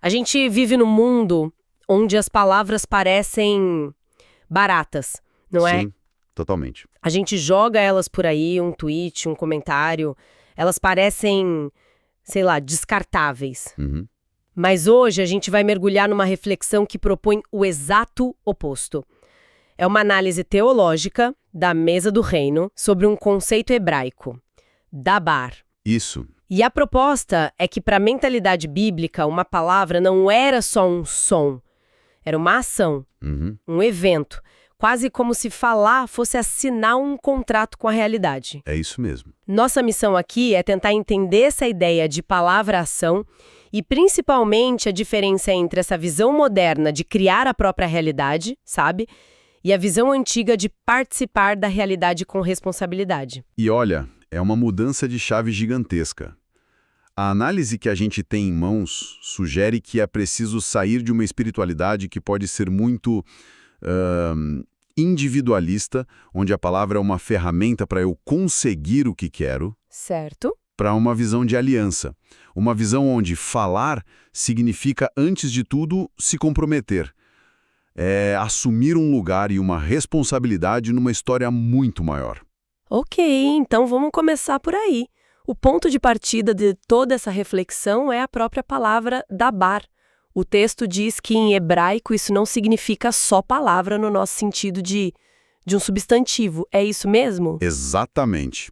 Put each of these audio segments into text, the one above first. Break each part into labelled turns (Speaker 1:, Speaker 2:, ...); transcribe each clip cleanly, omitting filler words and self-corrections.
Speaker 1: A gente vive num mundo onde as palavras parecem baratas, não é?
Speaker 2: Sim, totalmente.
Speaker 1: A gente joga elas por aí, um tweet, um comentário, elas parecem, sei lá, descartáveis.
Speaker 2: Uhum.
Speaker 1: Mas hoje a gente vai mergulhar numa reflexão que propõe o exato oposto. É uma análise teológica da Mesa do Reino sobre um conceito hebraico, dabar.
Speaker 2: Isso.
Speaker 1: E a proposta é que, para a mentalidade bíblica, uma palavra não era só um som, era uma ação, um evento, quase como se falar fosse assinar um contrato com a realidade.
Speaker 2: É isso mesmo.
Speaker 1: Nossa missão aqui é tentar entender essa ideia de palavra-ação e, principalmente, a diferença entre essa visão moderna de criar a própria realidade, sabe? E a visão antiga de participar da realidade com responsabilidade.
Speaker 2: E olha, é uma mudança de chave gigantesca. A análise que a gente tem em mãos sugere que é preciso sair de uma espiritualidade que pode ser muito individualista, onde a palavra é uma ferramenta para eu conseguir o que quero,
Speaker 1: Certo?
Speaker 2: para uma visão de aliança. Uma visão onde falar significa, antes de tudo, se comprometer. É assumir um lugar e uma responsabilidade numa história muito maior.
Speaker 1: Ok, então vamos começar por aí. O ponto de partida de toda essa reflexão é a própria palavra dabar. O texto diz que em hebraico isso não significa só palavra no nosso sentido de um substantivo. É isso mesmo?
Speaker 2: Exatamente.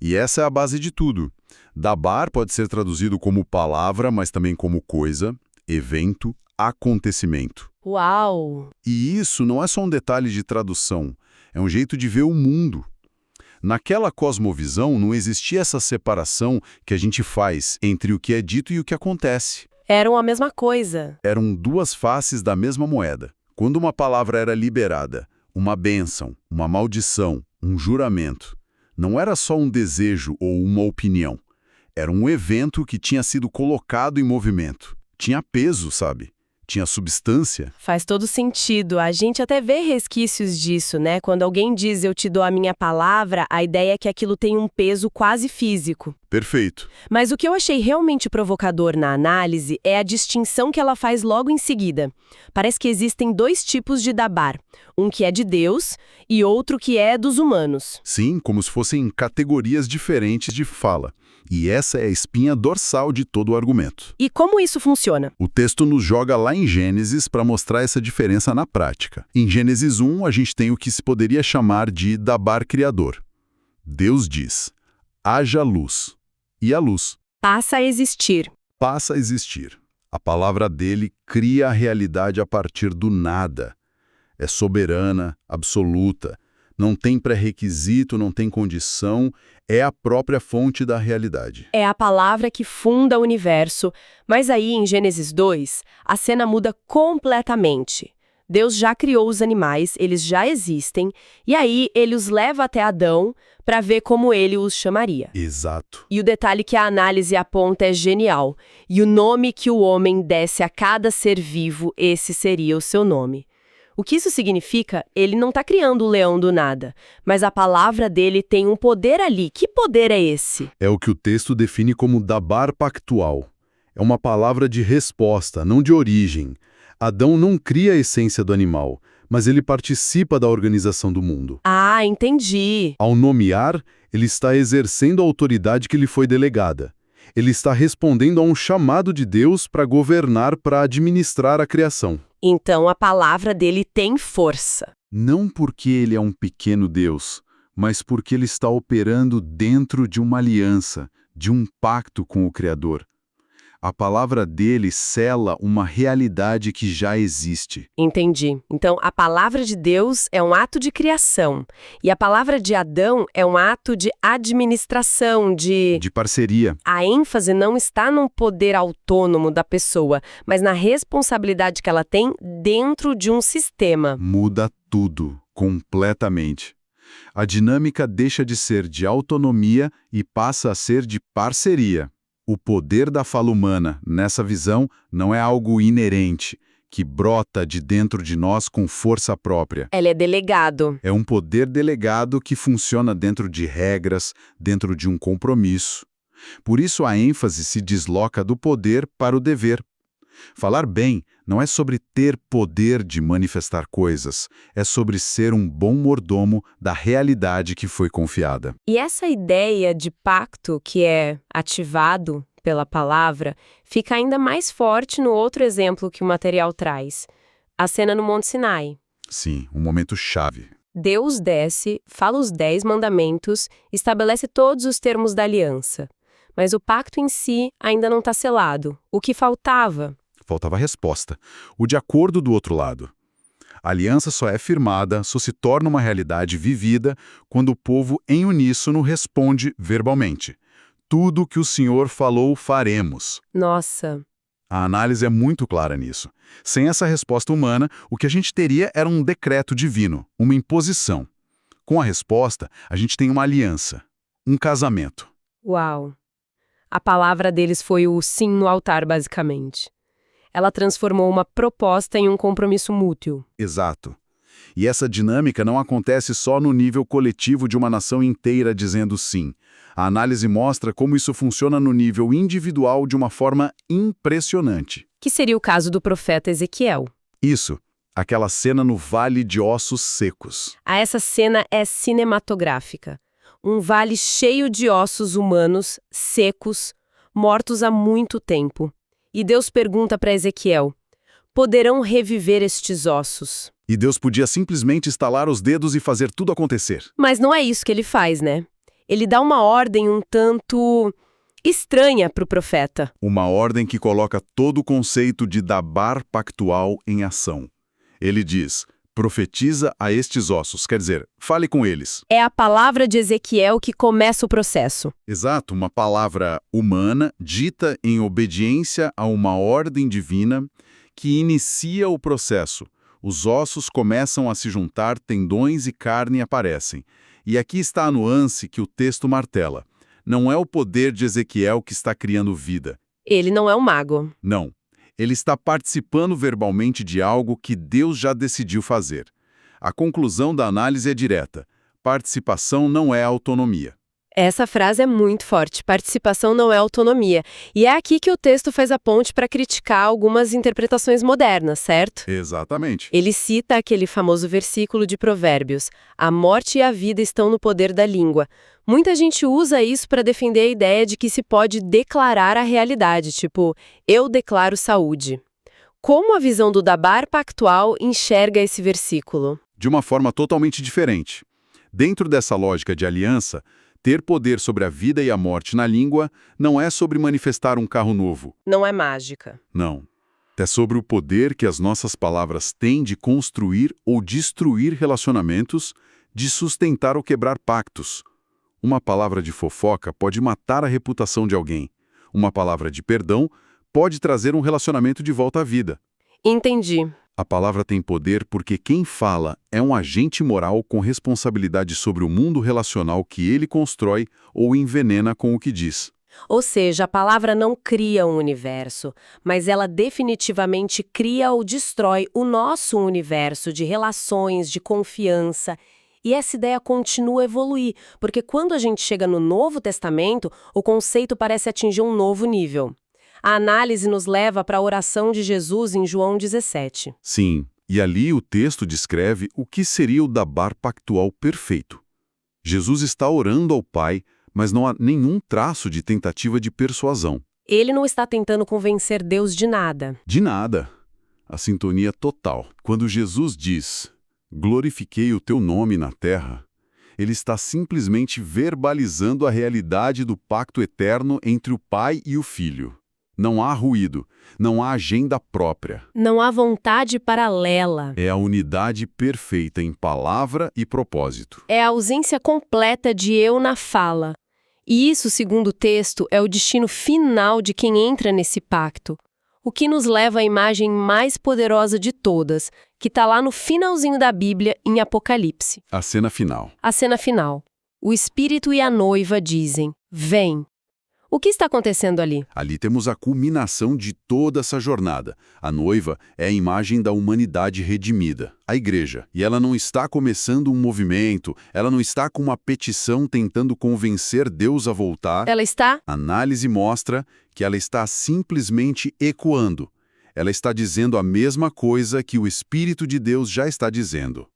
Speaker 2: E essa é a base de tudo. Dabar pode ser traduzido como palavra, mas também como coisa, evento, acontecimento.
Speaker 1: Uau!
Speaker 2: E isso não é só um detalhe de tradução, é um jeito de ver o mundo. Naquela cosmovisão não existia essa separação que a gente faz entre o que é dito e o que acontece.
Speaker 1: Eram a mesma coisa.
Speaker 2: Eram duas faces da mesma moeda. Quando uma palavra era liberada, uma bênção, uma maldição, um juramento, não era só um desejo ou uma opinião. Era um evento que tinha sido colocado em movimento. Tinha peso, sabe? Tinha substância.
Speaker 1: Faz todo sentido. A gente até vê resquícios disso, né? Quando alguém diz eu te dou a minha palavra, a ideia é que aquilo tem um peso quase físico.
Speaker 2: Perfeito.
Speaker 1: Mas o que eu achei realmente provocador na análise é a distinção que ela faz logo em seguida. Parece que existem dois tipos de dabar. Um que é de Deus e outro que é dos humanos.
Speaker 2: Sim, como se fossem categorias diferentes de fala. E essa é a espinha dorsal de todo o argumento.
Speaker 1: E como isso funciona?
Speaker 2: O texto nos joga lá em Gênesis para mostrar essa diferença na prática. Em Gênesis 1, a gente tem o que se poderia chamar de dabar criador. Deus diz, haja luz. E a luz
Speaker 1: Passa a existir.
Speaker 2: passa a existir. A palavra dele cria a realidade a partir do nada. É soberana, absoluta. Não tem pré-requisito, não tem condição, é a própria fonte da realidade.
Speaker 1: É a palavra que funda o universo, mas aí em Gênesis 2, a cena muda completamente. Deus já criou os animais, eles já existem, e aí ele os leva até Adão para ver como ele os chamaria.
Speaker 2: Exato.
Speaker 1: E o detalhe que a análise aponta é genial. E o nome que o homem desse a cada ser vivo, esse seria o seu nome. O que isso significa? Ele não está criando o leão do nada, mas a palavra dele tem um poder ali. Que poder é esse?
Speaker 2: É o que o texto define como dabar pactual. É uma palavra de resposta, não de origem. Adão não cria a essência do animal, mas ele participa da organização do mundo.
Speaker 1: Ah, entendi.
Speaker 2: Ao nomear, ele está exercendo a autoridade que lhe foi delegada. Ele está respondendo a um chamado de Deus para governar, para administrar a criação.
Speaker 1: Então a palavra dele tem força.
Speaker 2: Não porque ele é um pequeno Deus, mas porque ele está operando dentro de uma aliança, de um pacto com o Criador. A palavra dele sela uma realidade que já existe.
Speaker 1: Entendi. Então, a palavra de Deus é um ato de criação. E a palavra de Adão é um ato de administração, de
Speaker 2: parceria.
Speaker 1: A ênfase não está num poder autônomo da pessoa, mas na responsabilidade que ela tem dentro de um sistema.
Speaker 2: Muda tudo, completamente. A dinâmica deixa de ser de autonomia e passa a ser de parceria. O poder da fala humana, nessa visão, não é algo inerente, que brota de dentro de nós com força própria.
Speaker 1: Ela é delegado.
Speaker 2: É um poder delegado que funciona dentro de regras, dentro de um compromisso. Por isso a ênfase se desloca do poder para o dever. Falar bem não é sobre ter poder de manifestar coisas, é sobre ser um bom mordomo da realidade que foi confiada.
Speaker 1: E essa ideia de pacto que é ativado pela palavra fica ainda mais forte no outro exemplo que o material traz, a cena no Monte Sinai.
Speaker 2: Sim, um momento chave.
Speaker 1: Deus desce, fala os 10 mandamentos, estabelece todos os termos da aliança. Mas o pacto em si ainda não está selado. O que faltava?
Speaker 2: Faltava a resposta, o de acordo do outro lado. A aliança só é firmada, só se torna uma realidade vivida quando o povo em uníssono responde verbalmente. Tudo que o Senhor falou, faremos.
Speaker 1: Nossa,
Speaker 2: A análise é muito clara nisso. Sem essa resposta humana, o que a gente teria era um decreto divino, uma imposição. Com a resposta, a gente tem uma aliança, um casamento.
Speaker 1: uau! A palavra deles foi o sim no altar, basicamente. Ela transformou uma proposta em um compromisso mútuo.
Speaker 2: Exato. E essa dinâmica não acontece só no nível coletivo de uma nação inteira dizendo sim. A análise mostra como isso funciona no nível individual de uma forma impressionante.
Speaker 1: Que seria o caso do profeta Ezequiel.
Speaker 2: Isso, aquela cena no Vale de Ossos Secos.
Speaker 1: Essa cena é cinematográfica. Um vale cheio de ossos humanos, secos, mortos há muito tempo. E Deus pergunta para Ezequiel: poderão reviver estes ossos?
Speaker 2: E Deus podia simplesmente estalar os dedos e fazer tudo acontecer.
Speaker 1: Mas não é isso que ele faz, né? Ele dá uma ordem um tanto estranha para o profeta.
Speaker 2: Uma ordem que coloca todo o conceito de dabar pactual em ação. Ele diz: profetiza a estes ossos, quer dizer, fale com eles.
Speaker 1: É a palavra de Ezequiel que começa o processo.
Speaker 2: Exato, uma palavra humana dita em obediência a uma ordem divina que inicia o processo. Os ossos começam a se juntar, tendões e carne aparecem. E aqui está a nuance que o texto martela. Não é o poder de Ezequiel que está criando vida.
Speaker 1: Ele não é um mago.
Speaker 2: Não. Ele está participando verbalmente de algo que Deus já decidiu fazer. A conclusão da análise é direta. Participação não é autonomia.
Speaker 1: Essa frase é muito forte. Participação não é autonomia. E é aqui que o texto faz a ponte para criticar algumas interpretações modernas, certo?
Speaker 2: Exatamente.
Speaker 1: Ele cita aquele famoso versículo de Provérbios: a morte e a vida estão no poder da língua. Muita gente usa isso para defender a ideia de que se pode declarar a realidade, tipo, eu declaro saúde. Como a visão do Dabar pactual enxerga esse versículo?
Speaker 2: De uma forma totalmente diferente. Dentro dessa lógica de aliança, ter poder sobre a vida e a morte na língua não é sobre manifestar um carro novo.
Speaker 1: Não é mágica.
Speaker 2: Não. É sobre o poder que as nossas palavras têm de construir ou destruir relacionamentos, de sustentar ou quebrar pactos. Uma palavra de fofoca pode matar a reputação de alguém. Uma palavra de perdão pode trazer um relacionamento de volta à vida.
Speaker 1: Entendi.
Speaker 2: A palavra tem poder porque quem fala é um agente moral com responsabilidade sobre o mundo relacional que ele constrói ou envenena com o que diz.
Speaker 1: Ou seja, a palavra não cria um universo, mas ela definitivamente cria ou destrói o nosso universo de relações, de confiança. E essa ideia continua a evoluir, porque quando a gente chega no Novo Testamento, o conceito parece atingir um novo nível. A análise nos leva para a oração de Jesus em João 17.
Speaker 2: Sim, e ali o texto descreve o que seria o dabar pactual perfeito. Jesus está orando ao Pai, mas não há nenhum traço de tentativa de persuasão.
Speaker 1: Ele não está tentando convencer Deus de nada.
Speaker 2: De nada. A sintonia total. Quando Jesus diz, glorifiquei o teu nome na terra, ele está simplesmente verbalizando a realidade do pacto eterno entre o Pai e o Filho. Não há ruído, não há agenda própria.
Speaker 1: Não há vontade paralela.
Speaker 2: É a unidade perfeita em palavra e propósito.
Speaker 1: É a ausência completa de eu na fala. E isso, segundo o texto, é o destino final de quem entra nesse pacto. O que nos leva à imagem mais poderosa de todas, que está lá no finalzinho da Bíblia, em Apocalipse.
Speaker 2: A cena final.
Speaker 1: A cena final. O Espírito e a noiva dizem, vem. O que está acontecendo ali?
Speaker 2: Ali temos a culminação de toda essa jornada. A noiva é a imagem da humanidade redimida, a igreja. E ela não está começando um movimento, ela não está com uma petição tentando convencer Deus a voltar.
Speaker 1: Ela está?
Speaker 2: A análise mostra que ela está simplesmente ecoando. Ela está dizendo a mesma coisa que o Espírito de Deus já está dizendo.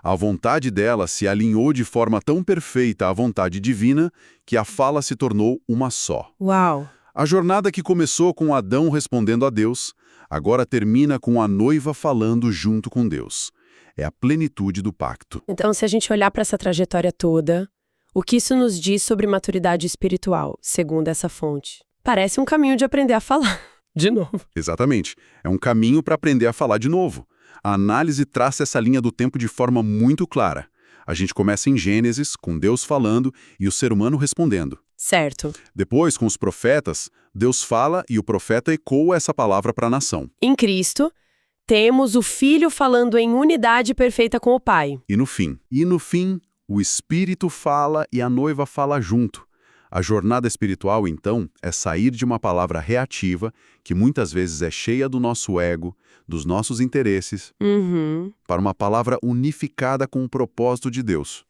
Speaker 2: A vontade dela se alinhou de forma tão perfeita à vontade divina que a fala se tornou uma só.
Speaker 1: Uau!
Speaker 2: A jornada que começou com Adão respondendo a Deus, agora termina com a noiva falando junto com Deus. É a plenitude do pacto.
Speaker 1: Então, se a gente olhar para essa trajetória toda, o que isso nos diz sobre maturidade espiritual, segundo essa fonte? Parece um caminho de aprender a falar. De novo.
Speaker 2: Exatamente. É um caminho para aprender a falar de novo. A análise traça essa linha do tempo de forma muito clara. A gente começa em Gênesis, com Deus falando e o ser humano respondendo.
Speaker 1: Certo.
Speaker 2: Depois, com os profetas, Deus fala e o profeta ecoa essa palavra para a nação.
Speaker 1: Em Cristo, temos o Filho falando em unidade perfeita com o Pai.
Speaker 2: E no fim, o Espírito fala e a noiva fala junto. A jornada espiritual, então, é sair de uma palavra reativa, que muitas vezes é cheia do nosso ego, dos nossos interesses, para uma palavra unificada com o propósito de Deus.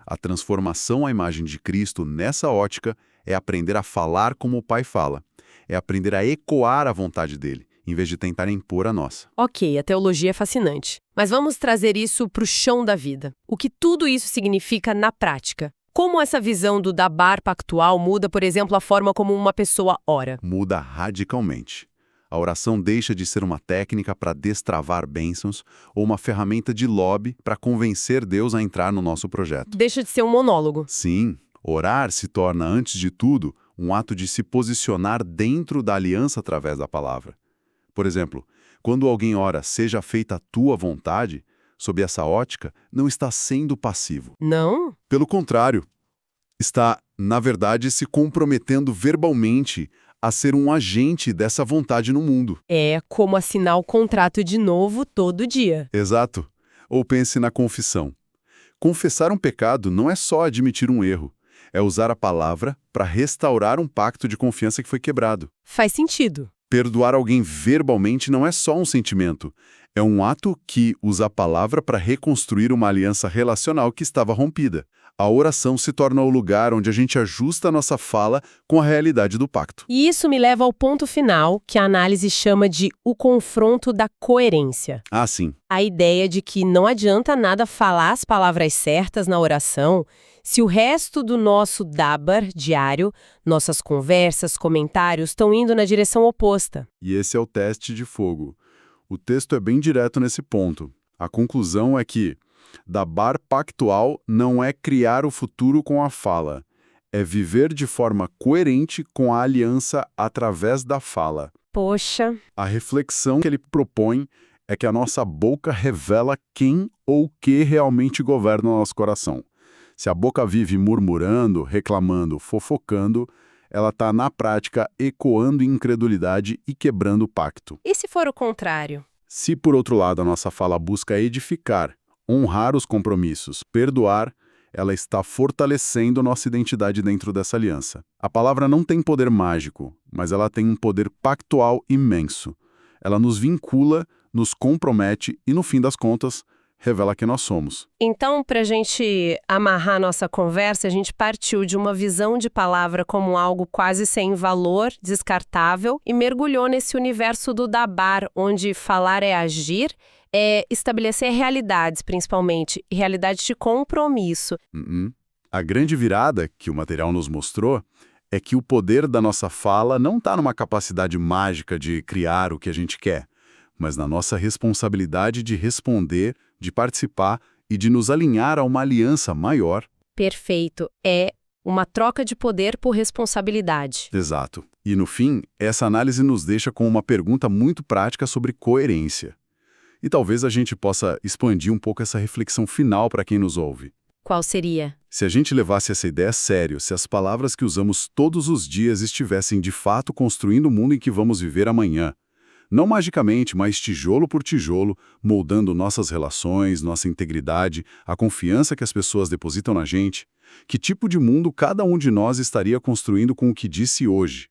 Speaker 2: A transformação à imagem de Cristo nessa ótica é aprender a falar como o Pai fala. É aprender a ecoar a vontade dele, em vez de tentar impor a nossa.
Speaker 1: Ok, a teologia é fascinante. Mas vamos trazer isso para o chão da vida. O que tudo isso significa na prática? Como essa visão do dabar pactual muda, por exemplo, a forma como uma pessoa ora?
Speaker 2: Muda radicalmente. A oração deixa de ser uma técnica para destravar bênçãos ou uma ferramenta de lobby para convencer Deus a entrar no nosso projeto.
Speaker 1: Deixa de ser um monólogo.
Speaker 2: Sim, orar se torna, antes de tudo, um ato de se posicionar dentro da aliança através da palavra. Por exemplo, quando alguém ora, seja feita a tua vontade, sob essa ótica, não está sendo passivo.
Speaker 1: Não?
Speaker 2: Pelo contrário, está, na verdade, se comprometendo verbalmente a ser um agente dessa vontade no mundo.
Speaker 1: É como assinar o contrato de novo todo dia.
Speaker 2: Exato. Ou pense na confissão. Confessar um pecado não é só admitir um erro, é usar a palavra para restaurar um pacto de confiança que foi quebrado.
Speaker 1: Faz sentido.
Speaker 2: Perdoar alguém verbalmente não é só um sentimento, é um ato que usa a palavra para reconstruir uma aliança relacional que estava rompida. A oração se torna o lugar onde a gente ajusta a nossa fala com a realidade do pacto.
Speaker 1: E isso me leva ao ponto final, que a análise chama de o confronto da coerência.
Speaker 2: Ah, sim.
Speaker 1: A ideia de que não adianta nada falar as palavras certas na oração se o resto do nosso dabar diário, nossas conversas, comentários, estão indo na direção oposta.
Speaker 2: E esse é o teste de fogo. O texto é bem direto nesse ponto. A conclusão é que dabar pactual não é criar o futuro com a fala, é viver de forma coerente com a aliança através da fala.
Speaker 1: Poxa.
Speaker 2: A reflexão que ele propõe é que a nossa boca revela quem ou que realmente governa o nosso coração. Se a boca vive murmurando, reclamando, fofocando, ela está, na prática, ecoando incredulidade e quebrando o pacto.
Speaker 1: E se for o contrário?
Speaker 2: Se, por outro lado, a nossa fala busca edificar, honrar os compromissos, perdoar, ela está fortalecendo nossa identidade dentro dessa aliança. A palavra não tem poder mágico, mas ela tem um poder pactual imenso. Ela nos vincula, nos compromete e, no fim das contas, revela quem nós somos.
Speaker 1: Então, para a gente amarrar nossa conversa, a gente partiu de uma visão de palavra como algo quase sem valor, descartável, e mergulhou nesse universo do dabar, onde falar é agir, é estabelecer realidades, principalmente, e realidades de compromisso.
Speaker 2: A grande virada que o material nos mostrou é que o poder da nossa fala não está numa capacidade mágica de criar o que a gente quer, mas na nossa responsabilidade de responder, de participar e de nos alinhar a uma aliança maior.
Speaker 1: Perfeito. É uma troca de poder por responsabilidade.
Speaker 2: Exato. E, no fim, essa análise nos deixa com uma pergunta muito prática sobre coerência. E talvez a gente possa expandir um pouco essa reflexão final para quem nos ouve.
Speaker 1: Qual seria?
Speaker 2: Se a gente levasse essa ideia a sério, se as palavras que usamos todos os dias estivessem de fato construindo o mundo em que vamos viver amanhã, não magicamente, mas tijolo por tijolo, moldando nossas relações, nossa integridade, a confiança que as pessoas depositam na gente, que tipo de mundo cada um de nós estaria construindo com o que disse hoje?